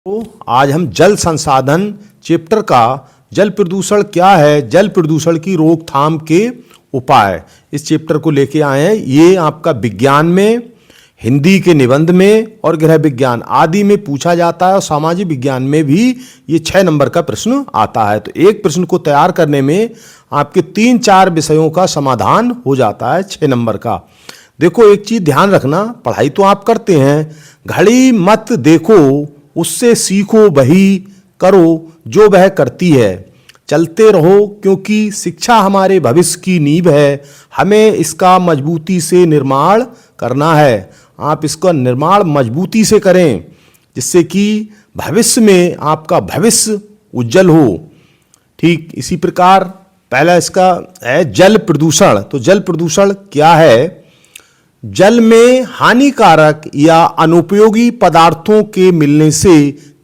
तो आज हम जल संसाधन चैप्टर का जल प्रदूषण क्या है, जल प्रदूषण की रोकथाम के उपाय, इस चैप्टर को लेके आए हैं। ये आपका विज्ञान में, हिंदी के निबंध में और गृह विज्ञान आदि में पूछा जाता है और सामाजिक विज्ञान में भी ये 6 नंबर का प्रश्न आता है। तो एक प्रश्न को तैयार करने में आपके 3-4 विषयों का समाधान हो जाता है 6 नंबर का। देखो एक चीज ध्यान रखना, पढ़ाई तो आप करते हैं, घड़ी मत देखो उससे सीखो वही करो जो वह करती है, चलते रहो क्योंकि शिक्षा हमारे भविष्य की नींव है, हमें इसका मजबूती से निर्माण करना है। आप इसका निर्माण मजबूती से करें जिससे कि भविष्य में आपका भविष्य उज्जवल हो। ठीक इसी प्रकार पहला इसका है जल प्रदूषण। तो जल प्रदूषण क्या है? जल में हानिकारक या अनुपयोगी पदार्थों के मिलने से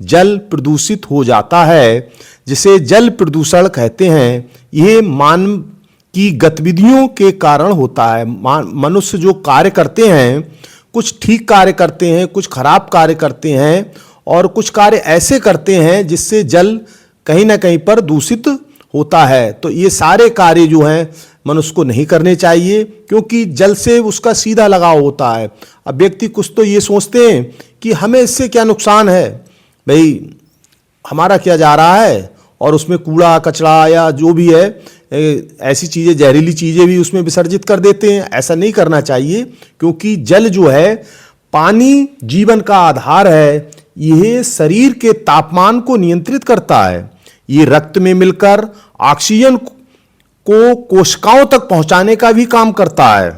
जल प्रदूषित हो जाता है, जिसे जल प्रदूषण कहते हैं। यह मानव की गतिविधियों के कारण होता है। मनुष्य जो कार्य करते हैं, कुछ ठीक कार्य करते हैं, कुछ खराब कार्य करते हैं और कुछ कार्य ऐसे करते हैं जिससे जल कहीं ना कहीं पर दूषित होता है। तो ये सारे कार्य जो हैं मनुष्य को नहीं करने चाहिए, क्योंकि जल से उसका सीधा लगाव होता है। अब व्यक्ति कुछ तो ये सोचते हैं कि हमें इससे क्या नुकसान है, भाई हमारा क्या जा रहा है, और उसमें कूड़ा कचरा या जो भी है ऐसी चीज़ें, जहरीली चीज़ें भी उसमें विसर्जित कर देते हैं। ऐसा नहीं करना चाहिए, क्योंकि जल जो है, पानी जीवन का आधार है। यह शरीर के तापमान को नियंत्रित करता है। ये रक्त में मिलकर ऑक्सीजन को कोशिकाओं तक पहुंचाने का भी काम करता है,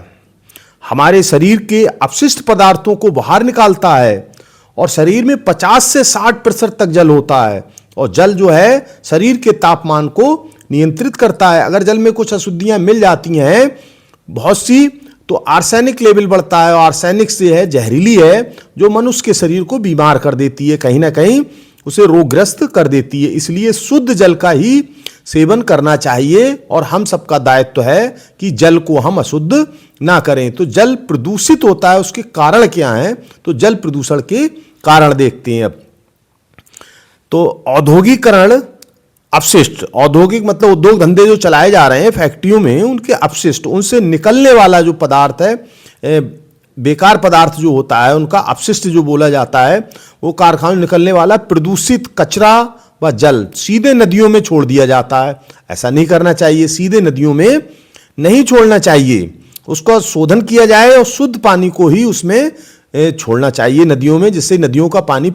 हमारे शरीर के अपशिष्ट पदार्थों को बाहर निकालता है, और शरीर में 50 से 60% तक जल होता है। और जल जो है शरीर के तापमान को नियंत्रित करता है। अगर जल में कुछ अशुद्धियां मिल जाती हैं बहुत सी, तो आर्सेनिक लेवल बढ़ता है, और आर्सेनिक से है जहरीली है, जो मनुष्य के शरीर को बीमार कर देती है, कहीं ना कहीं उसे रोगग्रस्त कर देती है। इसलिए शुद्ध जल का ही सेवन करना चाहिए, और हम सबका दायित्व है कि जल को हम अशुद्ध ना करें। तो जल प्रदूषित होता है, उसके कारण क्या हैं? तो जल प्रदूषण के कारण देखते हैं अब। तो औद्योगिकरण अपशिष्ट, औद्योगिक मतलब उद्योग धंधे जो चलाए जा रहे हैं फैक्ट्रियों में, उनके अपशिष्ट, उनसे निकलने वाला जो पदार्थ है, बेकार पदार्थ जो होता है, उनका अपशिष्ट जो बोला जाता है, वो कारखानों में निकलने वाला प्रदूषित कचरा व जल सीधे नदियों में छोड़ दिया जाता है। ऐसा नहीं करना चाहिए, सीधे नदियों में नहीं छोड़ना चाहिए, उसका शोधन किया जाए और शुद्ध पानी को ही उसमें छोड़ना चाहिए नदियों में, जिससे नदियों का पानी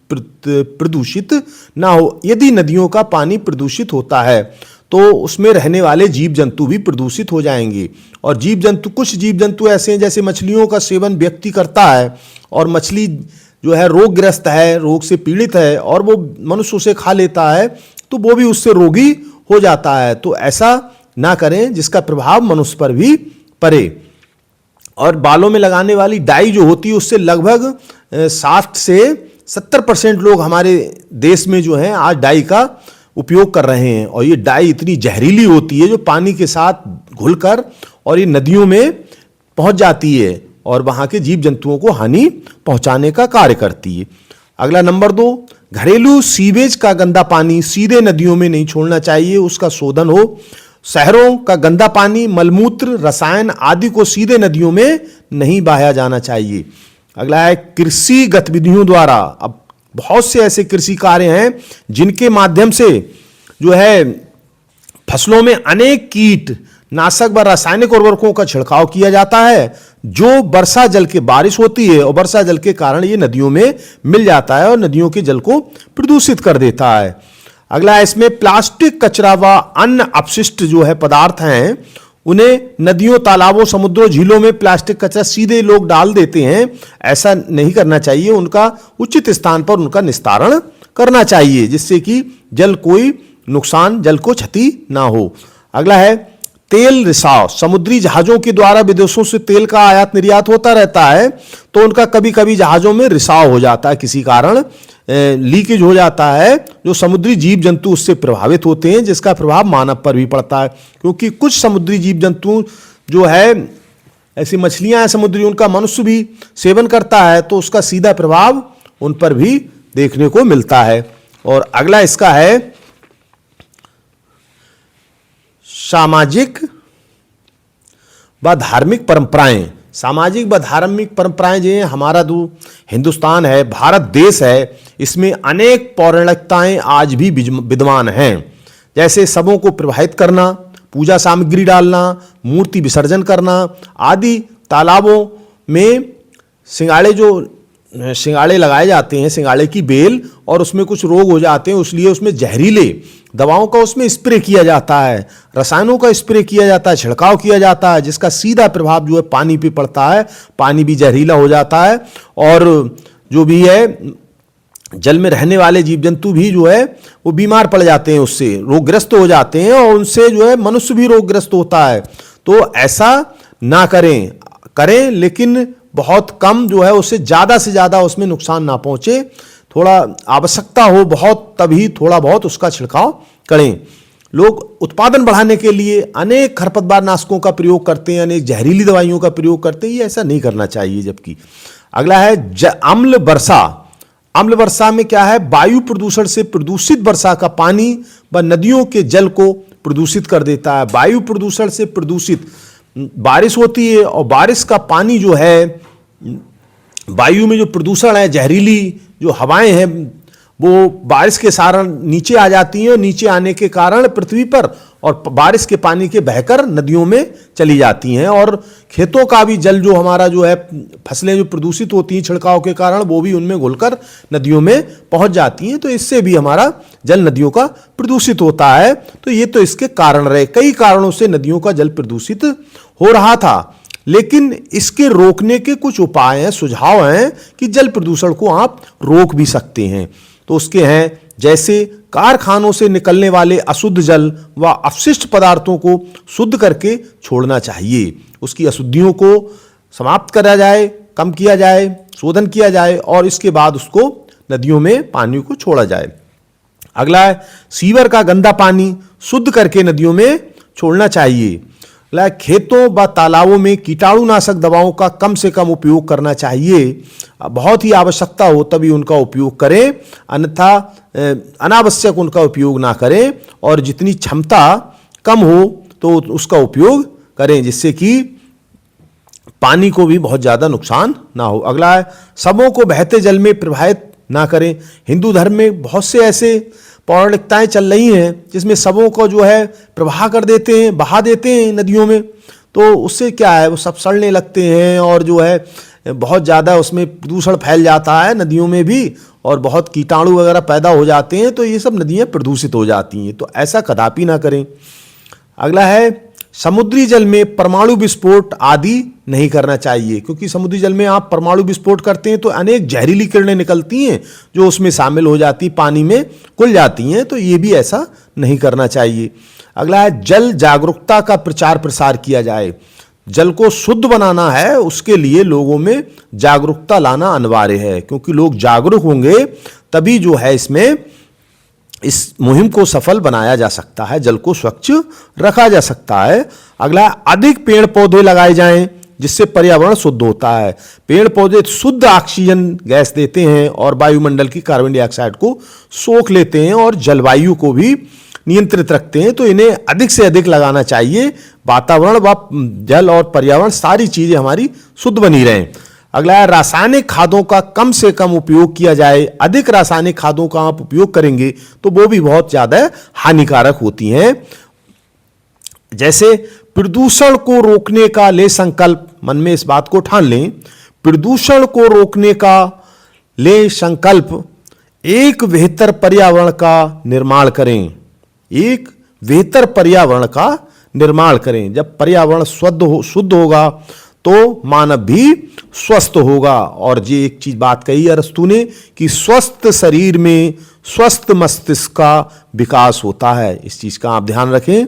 प्रदूषित ना हो। यदि नदियों का पानी प्रदूषित होता है तो उसमें रहने वाले जीव जंतु भी प्रदूषित हो जाएंगे। और जीव जंतु, कुछ जीव जंतु ऐसे हैं जैसे मछलियों का सेवन व्यक्ति करता है, और मछली जो है रोगग्रस्त है, रोग से पीड़ित है, और वो मनुष्य उसे खा लेता है, तो वो भी उससे रोगी हो जाता है। तो ऐसा ना करें जिसका प्रभाव मनुष्य पर भी पड़े। और बालों में लगाने वाली डाई जो होती है, उससे लगभग 60 से 70% लोग हमारे देश में जो हैं आज डाई का उपयोग कर रहे हैं। और ये डाई इतनी जहरीली होती है, जो पानी के साथ घुलकर और ये नदियों में पहुंच जाती है और वहां के जीव जंतुओं को हानि पहुंचाने का कार्य करती है। अगला नंबर 2, घरेलू सीवेज का गंदा पानी सीधे नदियों में नहीं छोड़ना चाहिए, उसका शोधन हो। शहरों का गंदा पानी, मलमूत्र, रसायन आदि को सीधे नदियों में नहीं बहाया जाना चाहिए। अगला है कृषि गतिविधियों द्वारा। अब बहुत से ऐसे कृषि कार्य हैं जिनके माध्यम से जो है फसलों में अनेक कीट नाशक व रासायनिक उर्वरकों का छिड़काव किया जाता है, जो वर्षा जल के बारिश होती है, और वर्षा जल के कारण ये नदियों में मिल जाता है और नदियों के जल को प्रदूषित कर देता है। अगला है इसमें प्लास्टिक कचरा व अन्य अपशिष्ट जो है पदार्थ हैं, उन्हें नदियों, तालाबों, समुद्रों, झीलों में प्लास्टिक कचरा सीधे लोग डाल देते हैं। ऐसा नहीं करना चाहिए, उनका उचित स्थान पर उनका निस्तारण करना चाहिए, जिससे कि जल कोई नुकसान, जल को क्षति ना हो। अगला है तेल रिसाव। समुद्री जहाजों के द्वारा विदेशों से तेल का आयात निर्यात होता रहता है, तो उनका कभी कभी जहाजों में रिसाव हो जाता है, किसी कारण लीकेज हो जाता है, जो समुद्री जीव जंतु उससे प्रभावित होते हैं, जिसका प्रभाव मानव पर भी पड़ता है। क्योंकि कुछ समुद्री जीव जंतु जो है, ऐसी मछलियां हैं समुद्री, उनका मनुष्य भी सेवन करता है, तो उसका सीधा प्रभाव उन पर भी देखने को मिलता है। और अगला इसका है सामाजिक व धार्मिक परंपराएं। सामाजिक व धार्मिक परंपराएं जो हैं, हमारा जो हिंदुस्तान है, भारत देश है, इसमें अनेक पौराणिकताएं आज भी विद्यमान हैं। जैसे शवों को प्रवाहित करना, पूजा सामग्री डालना, मूर्ति विसर्जन करना आदि, तालाबों में सिंगाड़े लगाए जाते हैं, सिंगाड़े की बेल, और उसमें कुछ रोग हो जाते हैं, इसलिए उसमें जहरीले दवाओं का उसमें स्प्रे किया जाता है, रसायनों का स्प्रे किया जाता है, छिड़काव किया जाता है, जिसका सीधा प्रभाव जो है पानी पे पड़ता है, पानी भी जहरीला हो जाता है, और जो भी है जल में रहने वाले जीव जंतु भी जो है वो बीमार पड़ जाते हैं, उससे रोगग्रस्त हो जाते हैं, और उनसे जो है मनुष्य भी रोगग्रस्त होता है। तो ऐसा ना करें लेकिन बहुत कम जो है, उससे से ज़्यादा उसमें नुकसान ना पहुँचे। थोड़ा आवश्यकता हो बहुत तभी थोड़ा बहुत उसका छिड़काव करें। लोग उत्पादन बढ़ाने के लिए अनेक खरपतवार नाशकों का प्रयोग करते हैं, अनेक जहरीली दवाइयों का प्रयोग करते हैं, ये ऐसा नहीं करना चाहिए। जबकि अगला है अम्ल वर्षा। अम्ल वर्षा में क्या है, वायु प्रदूषण से प्रदूषित वर्षा का पानी व नदियों के जल को प्रदूषित कर देता है। वायु प्रदूषण से प्रदूषित बारिश होती है, और बारिश का पानी जो है, वायु में जो प्रदूषण है, जहरीली जो हवाएं हैं, वो बारिश के कारण नीचे आ जाती हैं, और नीचे आने के कारण पृथ्वी पर और बारिश के पानी के बहकर नदियों में चली जाती हैं, और खेतों का भी जल जो हमारा जो है, फसलें जो प्रदूषित होती हैं छिड़काव के कारण, वो भी उनमें घुलकर नदियों में पहुंच जाती हैं। तो इससे भी हमारा जल नदियों का प्रदूषित होता है। तो ये तो इसके कारण रहे, कई कारणों से नदियों का जल प्रदूषित हो रहा था, लेकिन इसके रोकने के कुछ उपाय हैं, सुझाव हैं कि जल प्रदूषण को आप रोक भी सकते हैं। तो उसके हैं, जैसे कारखानों से निकलने वाले अशुद्ध जल व अपशिष्ट पदार्थों को शुद्ध करके छोड़ना चाहिए। उसकी अशुद्धियों को समाप्त करा जाए, कम किया जाए, शोधन किया जाए, और इसके बाद उसको नदियों में पानी को छोड़ा जाए। अगला है, सीवर का गंदा पानी शुद्ध करके नदियों में छोड़ना चाहिए। खेतों व तालाबों में कीटाणुनाशक दवाओं का कम से कम उपयोग करना चाहिए। बहुत ही आवश्यकता हो तभी उनका उपयोग करें, अन्यथा अनावश्यक उनका उपयोग ना करें, और जितनी क्षमता कम हो तो उसका उपयोग करें, जिससे कि पानी को भी बहुत ज़्यादा नुकसान ना हो। अगला है, शवों को बहते जल में प्रवाहित ना करें। हिंदू धर्म में बहुत से ऐसे पौराणिकताएं चल रही हैं जिसमें शवों को जो है प्रवाह कर देते हैं, बहा देते हैं नदियों में। तो उससे क्या है, वो सब सड़ने लगते हैं, और जो है बहुत ज़्यादा उसमें प्रदूषण फैल जाता है नदियों में भी, और बहुत कीटाणु वगैरह पैदा हो जाते हैं, तो ये सब नदियाँ प्रदूषित हो जाती हैं। तो ऐसा कदापि ना करें। अगला है, समुद्री जल में परमाणु विस्फोट आदि नहीं करना चाहिए, क्योंकि समुद्री जल में आप परमाणु विस्फोट करते हैं तो अनेक जहरीली किरणें निकलती हैं जो उसमें शामिल हो जाती, पानी में घुल जाती हैं। तो ये भी ऐसा नहीं करना चाहिए। अगला है, जल जागरूकता का प्रचार प्रसार किया जाए। जल को शुद्ध बनाना है, उसके लिए लोगों में जागरूकता लाना अनिवार्य है, क्योंकि लोग जागरूक होंगे तभी जो है इस मुहिम को सफल बनाया जा सकता है, जल को स्वच्छ रखा जा सकता है। अगला, अधिक पेड़ पौधे लगाए जाएं जिससे पर्यावरण शुद्ध होता है। पेड़ पौधे शुद्ध ऑक्सीजन गैस देते हैं और वायुमंडल की कार्बन डाइऑक्साइड को सोख लेते हैं और जलवायु को भी नियंत्रित रखते हैं। तो इन्हें अधिक से अधिक लगाना चाहिए, वातावरण व जल और पर्यावरण सारी चीजें हमारी शुद्ध बनी रहें। अगला है, रासायनिक खादों का कम से कम उपयोग किया जाए। अधिक रासायनिक खादों का आप उपयोग करेंगे तो वो भी बहुत ज्यादा हानिकारक होती हैं। जैसे प्रदूषण को रोकने का ले संकल्प, मन में इस बात को ठान लें, प्रदूषण को रोकने का ले संकल्प, एक बेहतर पर्यावरण का निर्माण करें। एक बेहतर पर्यावरण का निर्माण करें। जब पर्यावरण शुद्ध होगा तो मानव भी स्वस्थ होगा। और ये एक चीज बात कही अरस्तु ने कि स्वस्थ शरीर में स्वस्थ मस्तिष्क का विकास होता है। इस चीज का आप ध्यान रखें।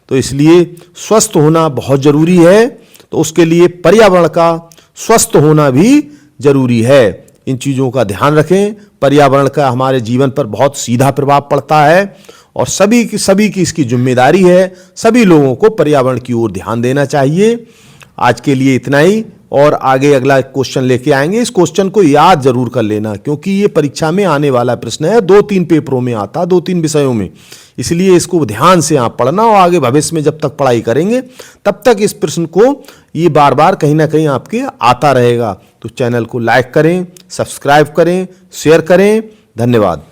तो इसलिए स्वस्थ होना बहुत जरूरी है, तो उसके लिए पर्यावरण का स्वस्थ होना भी जरूरी है। इन चीजों का ध्यान रखें। पर्यावरण का हमारे जीवन पर बहुत सीधा प्रभाव पड़ता है और सभी की इसकी जिम्मेदारी है। सभी लोगों को पर्यावरण की ओर ध्यान देना चाहिए। आज के लिए इतना ही। और आगे अगला क्वेश्चन लेके आएंगे। इस क्वेश्चन को याद जरूर कर लेना, क्योंकि ये परीक्षा में आने वाला प्रश्न है, 2-3 पेपरों में आता, 2-3 विषयों में, इसलिए इसको ध्यान से आप पढ़ना और आगे भविष्य में जब तक पढ़ाई करेंगे तब तक इस प्रश्न को ये बार बार कहीं ना कहीं आपके आता रहेगा। तो चैनल को लाइक करें, सब्सक्राइब करें, शेयर करें। धन्यवाद।